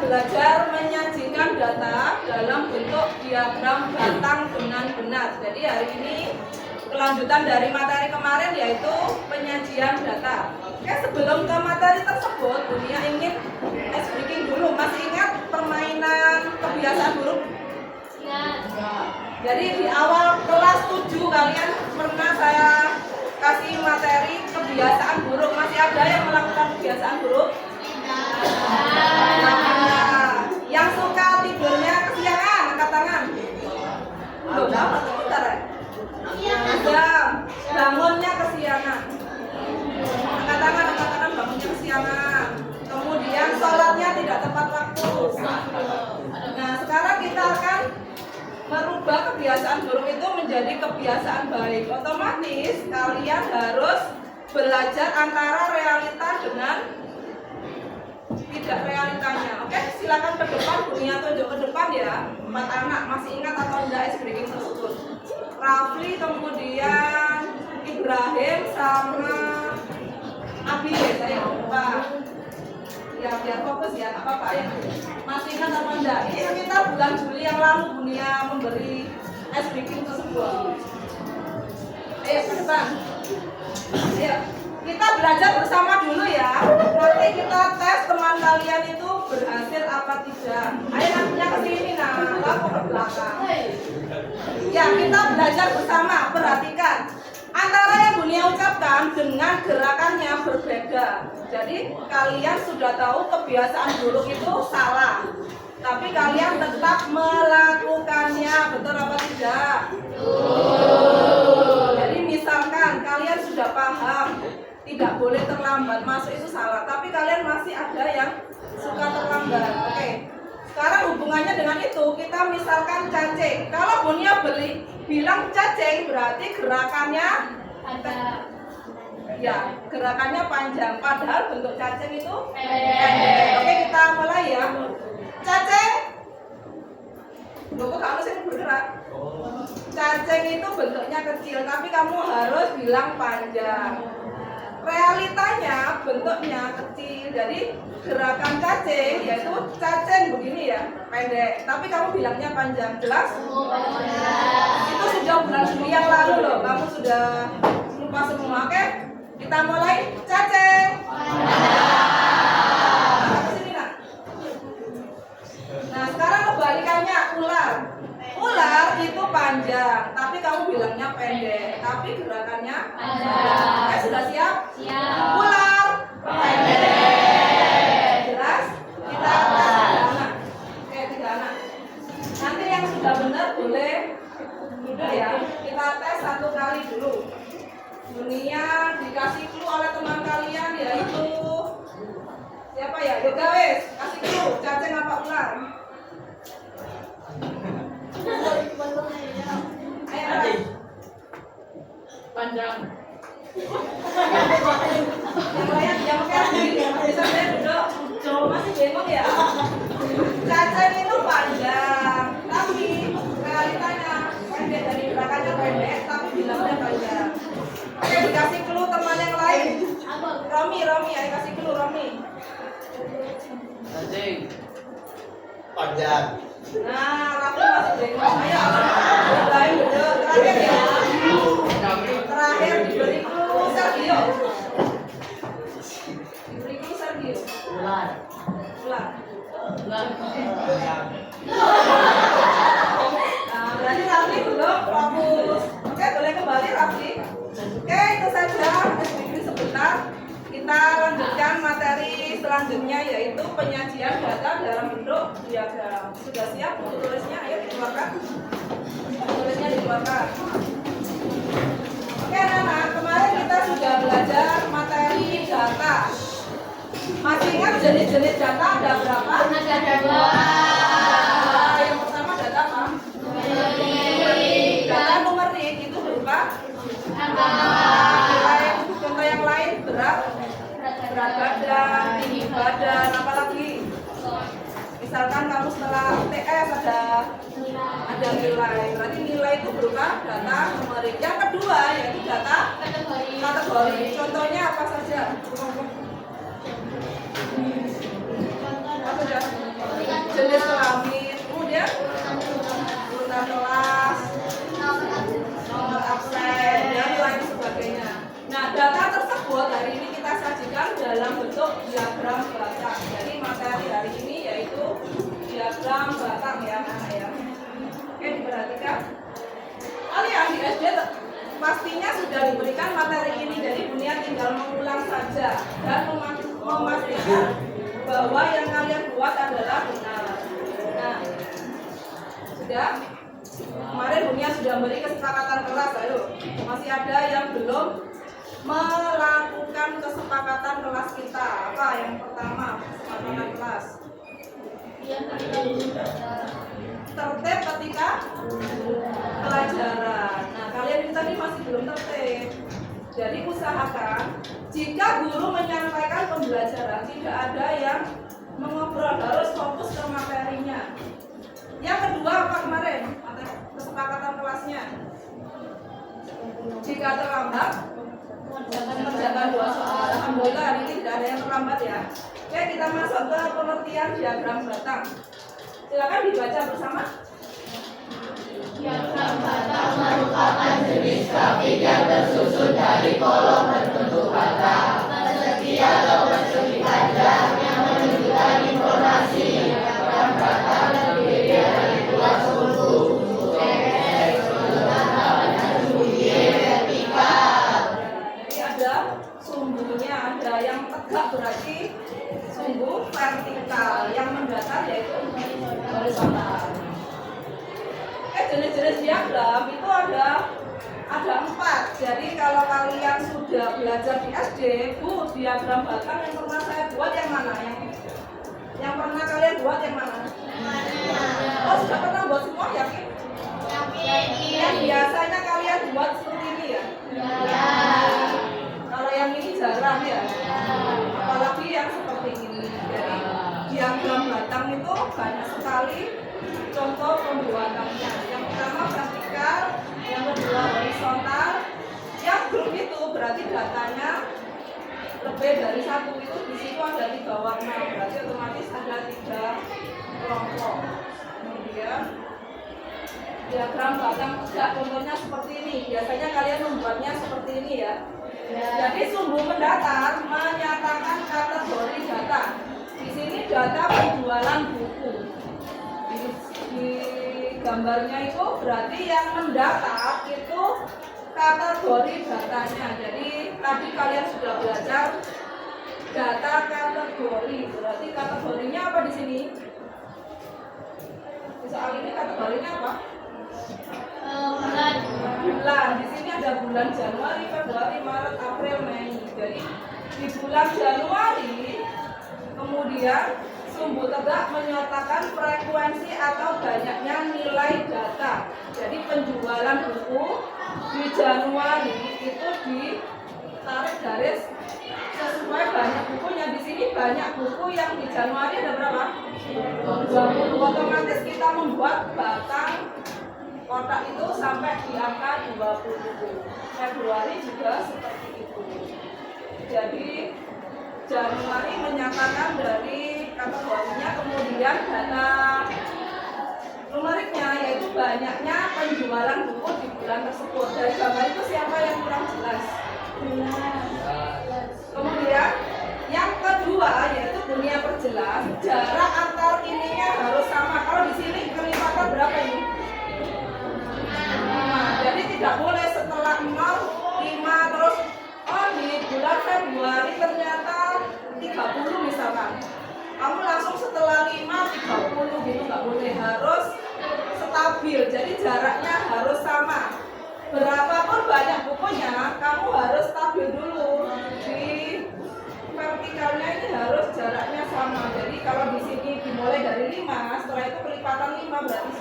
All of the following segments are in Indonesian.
belajar menyajikan data dalam bentuk diagram batang dengan benar. Jadi hari ini kelanjutan dari materi kemarin yaitu penyajian data. Oke, sebelum ke materi tersebut, Dunia ingin ice breaking dulu. Masih ingat permainan kebiasaan buruk? Ya. Jadi di awal kelas 7 kalian pernah saya kasih materi kebiasaan buruk. Masih ada yang melakukan kebiasaan buruk? Nah, yang suka tidurnya kesiangan, angkat tangan. Belum dapat, bentar ya. Ada bangunnya kesiangan. Angkat tangan, bangunnya kesiangan. Kemudian sholatnya tidak tepat waktu. Nah, sekarang kita akan merubah kebiasaan buruk itu menjadi kebiasaan baik. Otomatis kalian harus belajar antara realita dengan tidak realitanya. Oke, silakan ke depan. Dunia tunjuk ke depan ya. 4 anak masih ingat atau enggak ice breaking tersebut? Rafli, kemudian Ibrahim sama Abi ya, saya lupa. Ya biar fokus ya, nggak apa-apa ya. Masih ingat atau enggak? Ini kita bulan Juli yang lalu Dunia memberi ice breaking tersebut. Ayo ke depan. Ayo. Kita belajar bersama dulu ya. Nanti kita tes teman kalian itu berhasil apa tidak. Ayo nantinya ke sini nah, aku ke belakang. Ya, kita belajar bersama. Perhatikan. Antara yang Dunia ucapkan dengan gerakannya berbeda. Jadi kalian sudah tahu kebiasaan buruk itu salah. Tapi kalian tetap melakukannya, betul apa tidak? Jadi misalkan kalian sudah paham tidak boleh terlambat masuk itu salah, tapi kalian masih ada yang suka terlambat. Oke. Sekarang hubungannya dengan itu, kita misalkan cacing. Kalau Bunia bilang cacing, berarti gerakannya Ada. ya, gerakannya panjang. Padahal bentuk cacing itu pendek. Oke, kita mulai ya. Cacing. Loh, kok kamu sih bergerak? Cacing itu bentuknya kecil, tapi kamu harus bilang panjang. Realitanya bentuknya kecil, jadi gerakan cacing yaitu cacing begini ya, pendek, tapi kamu bilangnya panjang. Jelas? Itu sudah bulan Juli yang lalu loh, kamu sudah lupa semua. Oke, kita mulai. Cacing. Nah, sekarang kebalikannya, ular. Ular itu panjang, tapi kamu bilangnya pendek, tapi gerakannya panjang. Sudah siap? Siap. Ular pendek. Jelas? Kita tes 3 anak. Oke, 3 anak. Nanti yang sudah benar boleh duduk ya. Kita tes 1 kali dulu. Dunia dikasih clue oleh teman kalian yaitu siapa ya? Yoga wes, kasih clue. Cacing apa ular? Ayo, Panjang. yang lain, yang bisa saya duduk. Masih bingung ya? Cacing itu panjang, tapi realitanya pendek, dari belakangnya pendek, tapi bilangnya panjang. Oke, dikasih clue teman yang lain. Romi, ayo kasih clue Romi. Cacing. Panjang. Nah, Raffi masih bingung. Ayo, yang lain duduk. Terakhir ya. Terakhir diberi clue Sergio. Diberi clue Sergio. Ular. Ular. Ular. Nah, berarti Raffi belum fokus. Oke, boleh kembali Raffi. Oke, itu saja. Sedikit sebentar. Kita lanjutkan materi selanjutnya yaitu penyajian data dalam bentuk diagram. Sudah siap untuk tulisnya? Ayo dikeluarkan. Tulisnya dikeluarkan. Oke anak-anak, kemarin kita sudah belajar materi data. Masih ingat jenis-jenis data ada berapa? Ada 2. Yang pertama data apa? Data numerik itu berupa contoh yang lain berat badan, tinggi badan, apa lagi? Misalkan kamu setelah TS ada nilai, berarti nilai itu berupa data numerik. Yang kedua yaitu data kategori. Contohnya apa saja? Apa saja? diagram batang. Jadi materi hari ini yaitu diagram batang ya anak ya. Oke, diperhatikan. Kalian di SD pastinya sudah diberikan materi ini, jadi Bunia tinggal mengulang saja dan memastikan bahwa yang kalian buat adalah benar. Nah, sudah. Kemarin Bunia sudah beri kesepakatan kelas, ayo. Masih ada yang belum melakukan kesepakatan kelas kita. Apa yang pertama? Kesepakatan kelas. Tertib ketika pelajaran. Nah, kalian ini tadi masih belum tertib. Jadi usahakan jika guru menyampaikan pembelajaran tidak ada yang mengobrol, harus fokus ke materinya. Yang kedua apa kemarin? Kesepakatan kelasnya. Jika terlambat, mengerjakan 2 soal. Alhamdulillah hari ini tidak ada yang terlambat ya. Oke, kita masuk ke pengertian diagram batang. Silakan dibaca bersama. Diagram batang merupakan jenis grafik yang tersusun dari kolom berbentuk batang, persegi atau persegi panjang yang menunjukkan informasi. Diagram batang terdiri dari 2 sumbu, sumbu X, dan sumbu Y vertikal. Jadi ada sumbunya, ada yang tegak berarti sumbu vertikal, yang mendatar yaitu horizontal. Jenis-jenis diagram itu ada 4. Jadi kalau kalian sudah belajar di SD, Bu, diagram batang yang pernah saya buat yang mana? Yang pernah kalian buat yang mana? Oh, sudah pernah buat semua, yakin? Yang biasanya kalian buat seperti ini ya? Kalau yang ini jarang ya? Apalagi yang seperti ini. Jadi diagram batang itu banyak sekali contoh pembuatannya. Yang pertama vertikal, yang kedua horizontal. Yang grup itu berarti datanya lebih dari 1, itu di situ ada 3 warna, berarti otomatis ada 3 kelompok. Kemudian diagram batang tegak contohnya seperti ini. Biasanya kalian membuatnya seperti ini ya. Jadi sumbu mendatar menyatakan kategori data. Di sini data penjualan buku. Di gambarnya itu berarti yang mendatar itu kategori datanya. Jadi tadi kalian sudah belajar data kategori. Berarti kategorinya apa di sini? Di soal ini kategorinya apa? Bulan. Di sini ada bulan Januari, Februari, Maret, April, Mei. Jadi di bulan Januari kemudian sumbu tegak menyatakan frekuensi atau banyaknya nilai data. Jadi penjualan buku di Januari itu ditarik garis sesuai banyak bukunya. Di sini banyak buku yang di Januari ada berapa? 20. Otomatis kita membuat batang kotak itu sampai di angka 20. Februari juga seperti itu. Jadi Januari menyatakan dari kategorinya, kemudian data numeriknya yaitu banyaknya penjualan buku di bulan tersebut. Dari gambar itu siapa yang kurang jelas? Kemudian yang kedua yaitu dunia perjelas, jarak antar ininya harus sama. Kalau di sini kelipatan berapa ini? 5. Jadi tidak boleh setelah 5 terus di bulan Februari ternyata 30 misalkan. Kamu langsung setelah 5 30 gitu, nggak boleh, harus stabil. Jadi jaraknya harus sama. Berapapun banyak bukunya, kamu harus stabil dulu. Di vertikalnya ini harus jaraknya sama. Jadi kalau di sini dimulai dari 5, setelah itu kelipatan 5 berarti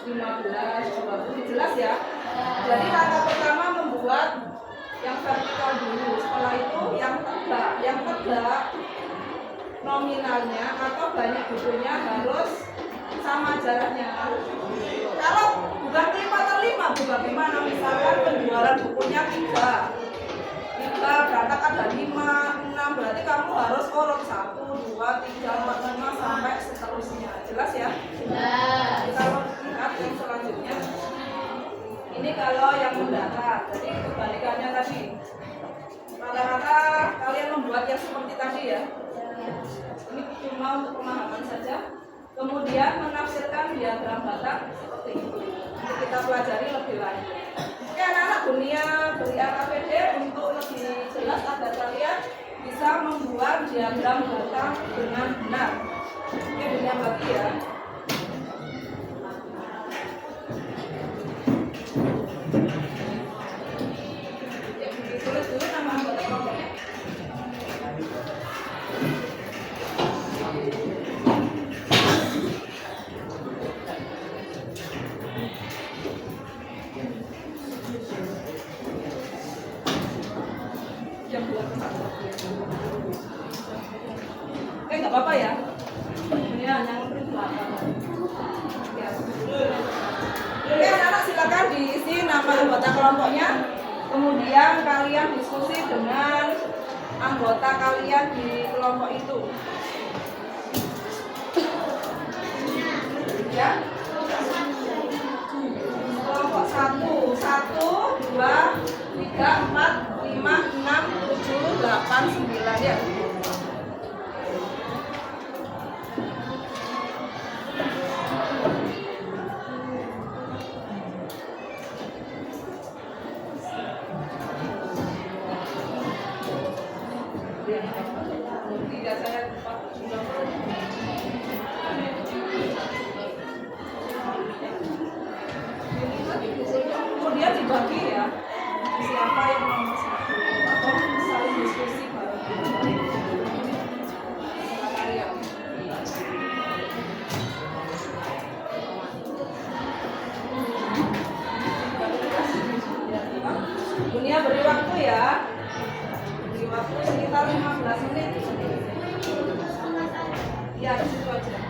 10, 15, 20. Jelas ya? Jadi langkah pertama membuat yang vertikal dulu, setelah itu yang tegak. Yang tegak nominalnya atau banyak bukunya harus sama jaraknya. Kalau bukan kelipatan 5, bagaimana? Misalkan penjualan bukunya 3 berangkat ada 5, 6, berarti kamu harus urut 1, 2, 3, 4, 5 sampai seterusnya. Jelas ya? Kita lihat yang selanjutnya. Ini kalau yang mendatar, jadi kebalikannya tadi. Rata-rata kalian membuat buat yang seperti tadi ya. Ini cuma untuk pemahaman saja. Kemudian menafsirkan diagram Batak seperti itu. Nanti kita pelajari lebih lanjut. Oke anak-anak, Bunia beri AKPD untuk lebih jelas agar kalian bisa membuat diagram Batak dengan benar. Oke, Bunia bagi ya. Tulis dulu nama anggota kelompoknya. Jam 2 ke 1. Oke, nggak apa-apa ya. Ini hanya memberi belakang. Ya. Oke, anak-anak silakan diisi nama anggota kelompoknya. Kemudian kalian diskusi dengan anggota kalian di kelompok itu. Ya. Kelompok 1, 1, 2, 3, 4, 5, 6, 7, 8, 9 ya. Tidak saya lupa. Kemudian dibagi ya, siapa yang nomor 1 atau saling diskusi bareng. Dunia beri waktu ya. Beri waktu sekitar 15 menit. Ya, di situ aja.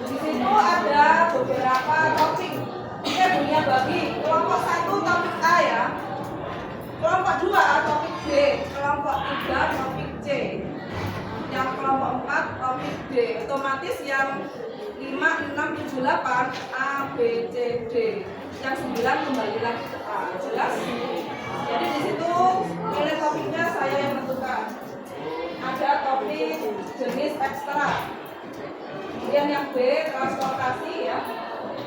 Di situ ada beberapa topik. Oke, Dunia bagi kelompok 1 topik A ya. Kelompok 2 topik B, kelompok 3 topik C. Yang kelompok 4 topik D. Otomatis yang 5, 6, 7, 8 A, B, C, D. Yang 9 kembali lagi ke A. Jelas? Jadi di situ pilih topiknya saya yang menentukan. Ada topik jenis ekstra. Kemudian yang B transportasi ya.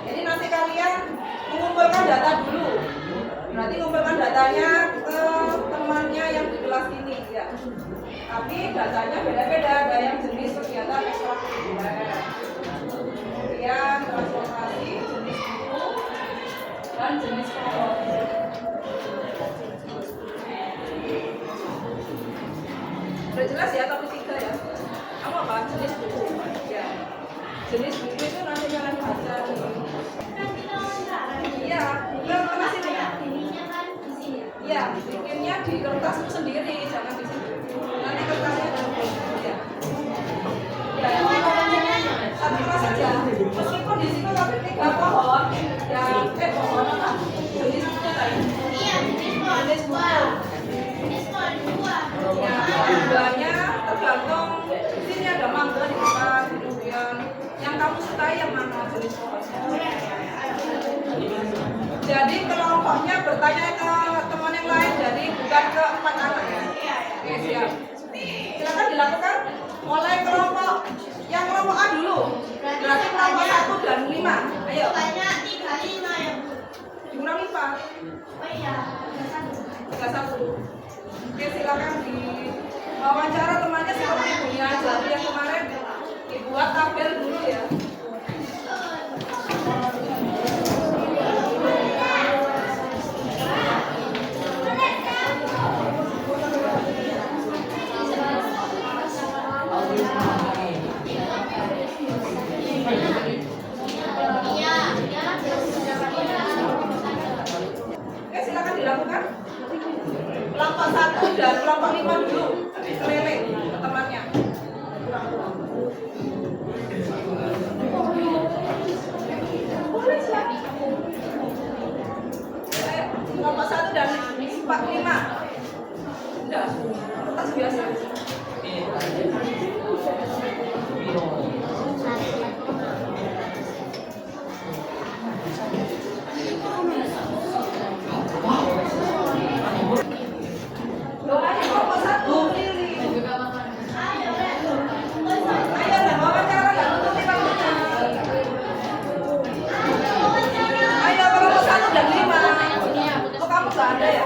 Jadi nanti kalian mengumpulkan data dulu. Berarti mengumpulkan datanya ke temannya yang di kelas ini ya. Tapi datanya beda-beda. Ada yang jenis kegiatan ekstrakurikuler. Kemudian transportasi jenis buku dan jenis kelompok. Sudah jelas ya topik 3 ya. Kamu apa? Jenis buku. Ya. Jenis buku itu nanti kalian baca. Iya, bukan mana sini ya? Iya, bikinnya di kertas itu sendiri, jangan di sini. Nanti kertasnya dan ya. Ya, satu kelas saja. Meskipun di situ tapi 3 pohon, ya pohon apa? Jenis buku tadi. Iya, Jenis buku. Ya, buahnya tergantung. Di sini ada mangga di depan, kemudian yang kamu sukai yang mana jenis pohonnya. Jadi kelompoknya bertanya ke teman yang lain, jadi bukan ke 4 anak ya. Oke, siap. Silakan dilakukan mulai kelompok yang kelompok A dulu. Berarti kelompok 1 dan 5. Ayo. Banyak 35 ya Bu. Kurang 5. Oh iya, 31. Oke, silakan di wawancara temannya seperti ibunya jadi yang kemarin dibuat tabel dulu ya. Oke, silakan dilakukan. Kelompok 1 dan kelompok 5 dulu keliling ke temannya. Ayo, kelompok 1 dan 5. Udah, kertas biasa. nggak ada ya?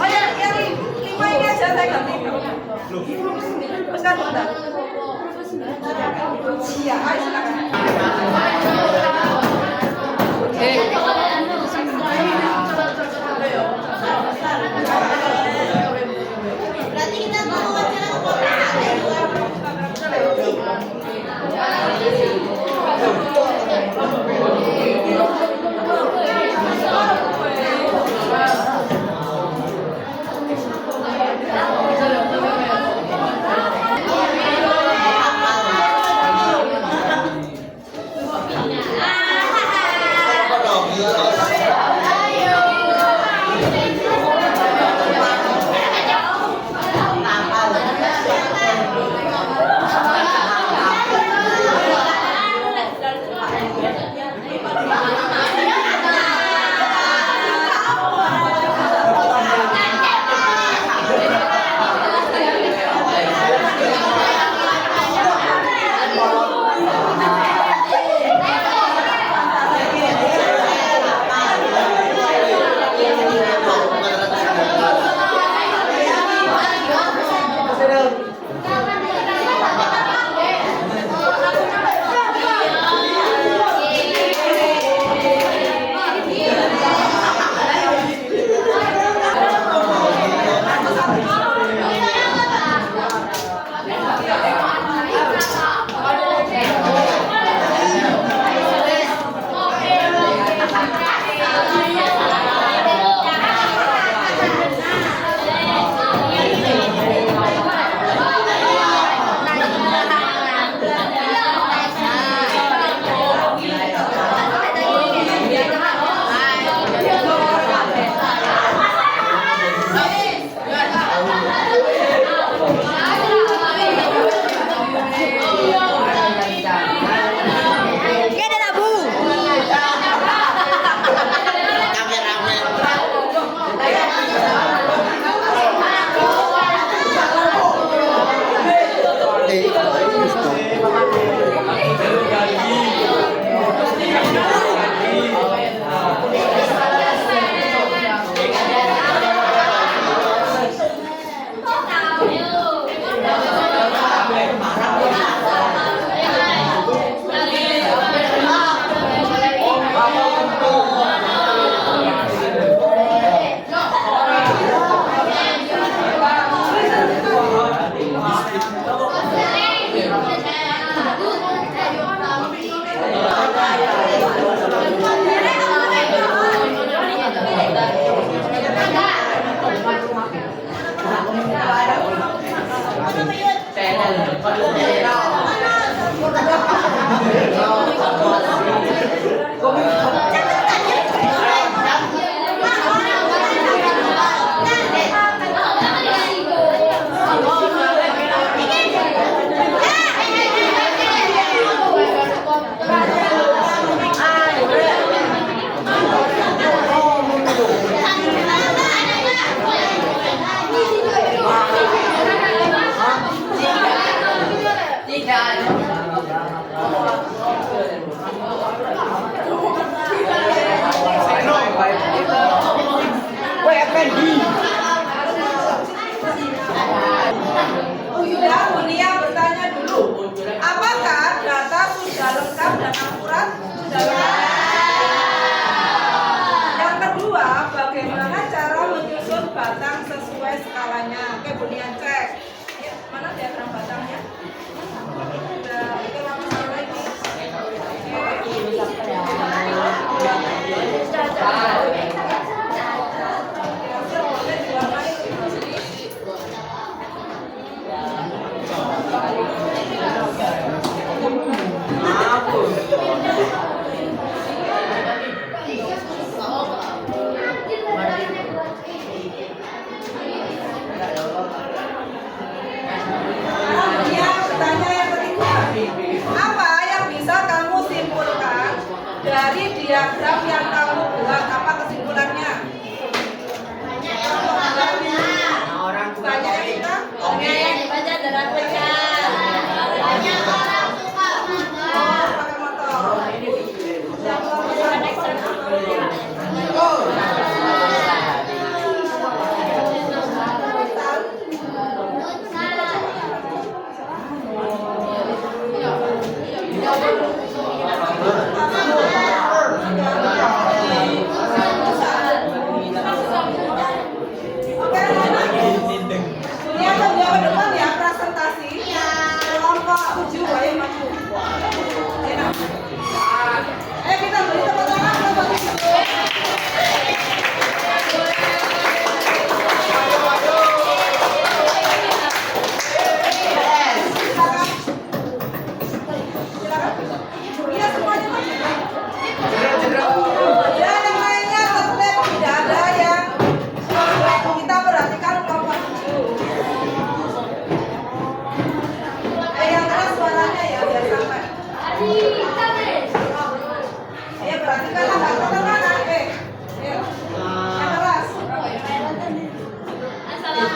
Oh yang 5 ini aja saya ganti. Terus kan bentar. Iya, ayo silakan. Berarti kita mau wawancara Ya, Bunia bertanya dulu. Apakah data sudah lengkap dan akurat? Sudah lengkap. Yang kedua, bagaimana cara menyusun batang sesuai skalanya? Oke, Bunia cek. Ya, mana diagram batangnya? Sudah, itu langsung lagi.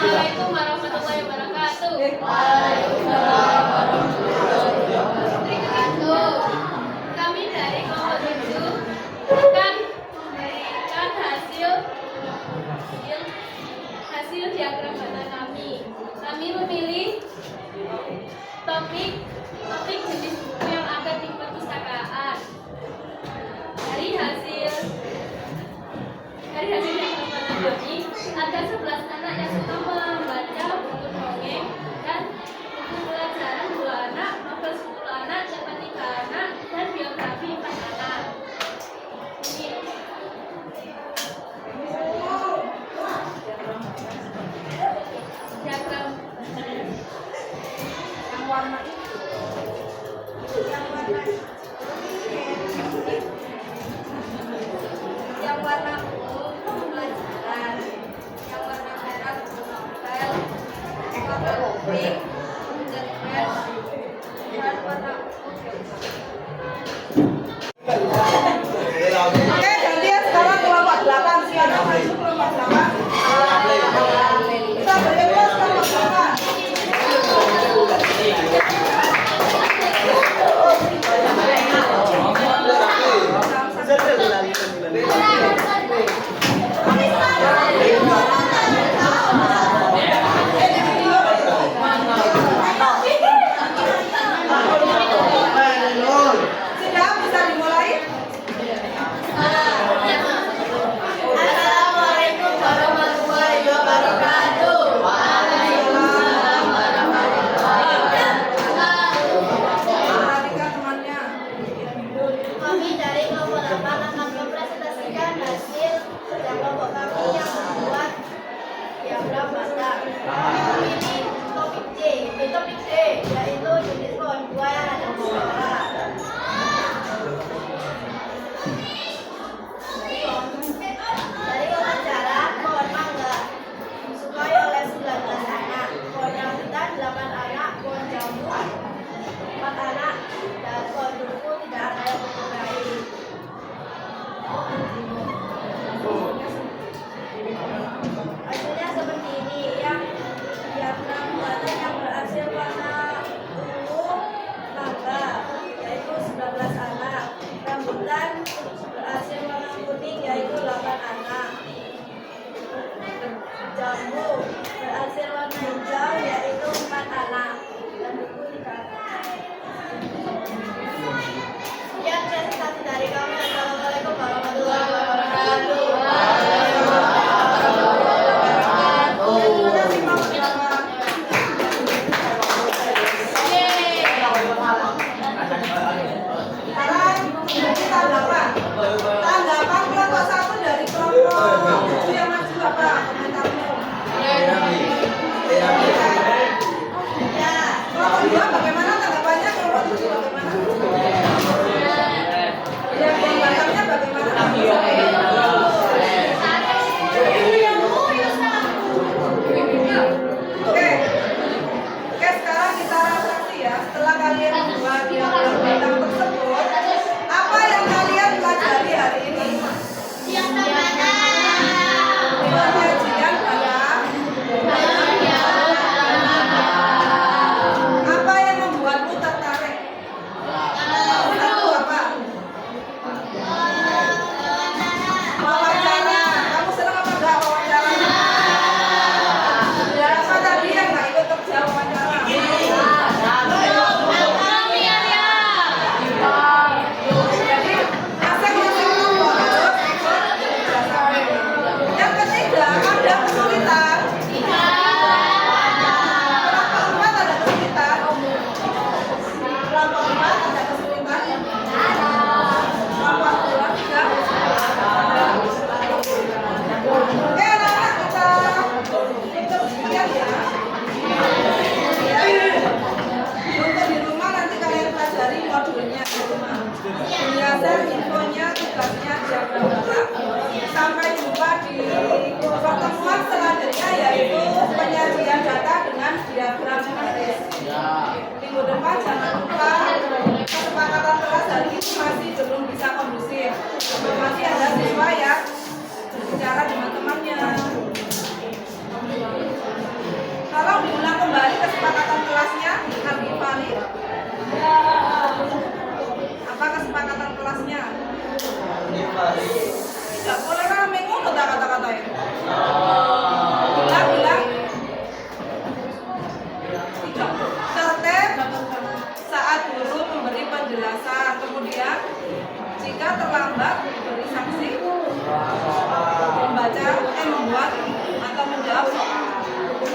Assalamualaikum warahmatullahi wabarakatuh. Berikut kami dari kelompok 7 akan memberikan hasil diagram data kami. Kami memilih topik jenis buku yang ada di perpustakaan. Dari hasil diagram data kami ada 11 anak yang suka membaca buku dongeng dan buku pelajaran 2 anak, novel 10 anak, cerpen 3 anak, dan biografi 4 anak. Ini diagram Yang warna itu. Yang warna ungu pembelajaran. Yang warna merah novel. Warna pink cerpen. Dan warna Oke, gantian sekarang kelompok 8. Siapa maju kelompok 8? Kita beri kelas kelompok 8.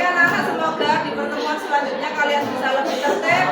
anak-anak, semoga di pertemuan selanjutnya kalian bisa lebih tertib,